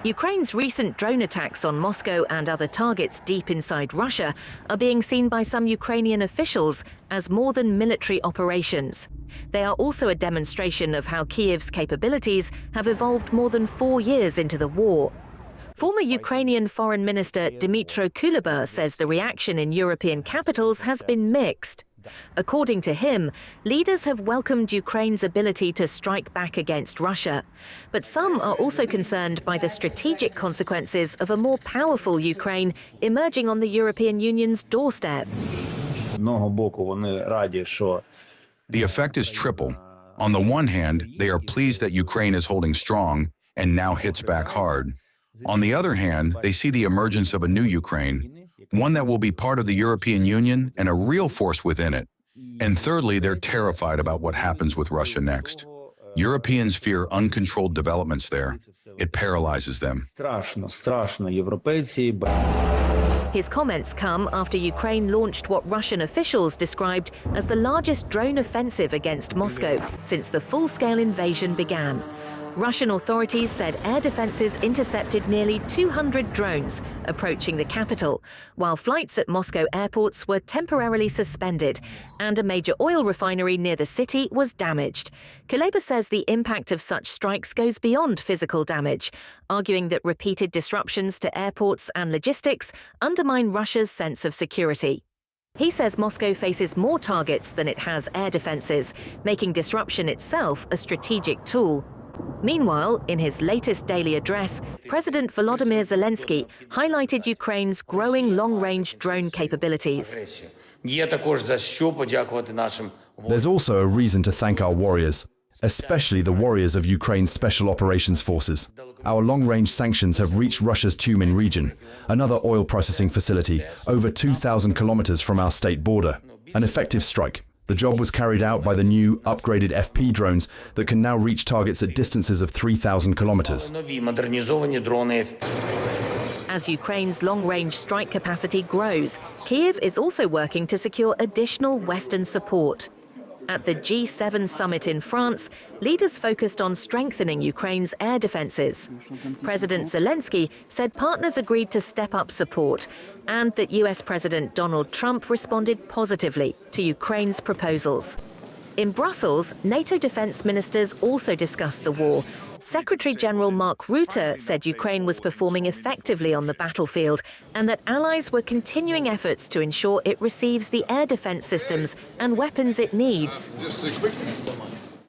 Ukraine's recent drone attacks on Moscow and other targets deep inside Russia are being seen by some Ukrainian officials as more than military operations. They are also a demonstration of how Kyiv's capabilities have evolved more than 4 years into the war. Former Ukrainian Foreign Minister Dmytro Kuleba says the reaction in European capitals has been mixed. According to him, leaders have welcomed Ukraine's ability to strike back against Russia. But some are also concerned by the strategic consequences of a more powerful Ukraine emerging on the European Union's doorstep. The effect is triple. On the one hand, they are pleased that Ukraine is holding strong and now hits back hard. On the other hand, they see the emergence of a new Ukraine, one that will be part of the European Union and a real force within it. And thirdly, they're terrified about what happens with Russia next. Europeans fear uncontrolled developments there. It paralyzes them. His comments come after Ukraine launched what Russian officials described as the largest drone offensive against Moscow since the full-scale invasion began. Russian authorities said air defenses intercepted nearly 200 drones approaching the capital, while flights at Moscow airports were temporarily suspended, and a major oil refinery near the city was damaged. Kuleba says the impact of such strikes goes beyond physical damage, arguing that repeated disruptions to airports and logistics undermine Russia's sense of security. He says Moscow faces more targets than it has air defenses, making disruption itself a strategic tool. Meanwhile, in his latest daily address, President Volodymyr Zelensky highlighted Ukraine's growing long-range drone capabilities. There's also a reason to thank our warriors, especially the warriors of Ukraine's Special Operations Forces. Our long-range sanctions have reached Russia's Tyumen region, another oil processing facility over 2,000 kilometers from our state border. An effective strike. The job was carried out by the new, upgraded FP drones that can now reach targets at distances of 3,000 kilometers. As Ukraine's long-range strike capacity grows, Kyiv is also working to secure additional Western support. At the G7 summit in France, leaders focused on strengthening Ukraine's air defenses. President Zelensky said partners agreed to step up support and that US President Donald Trump responded positively to Ukraine's proposals. In Brussels, NATO defense ministers also discussed the war. Secretary General Mark Rutte said Ukraine was performing effectively on the battlefield and that allies were continuing efforts to ensure it receives the air defense systems and weapons it needs.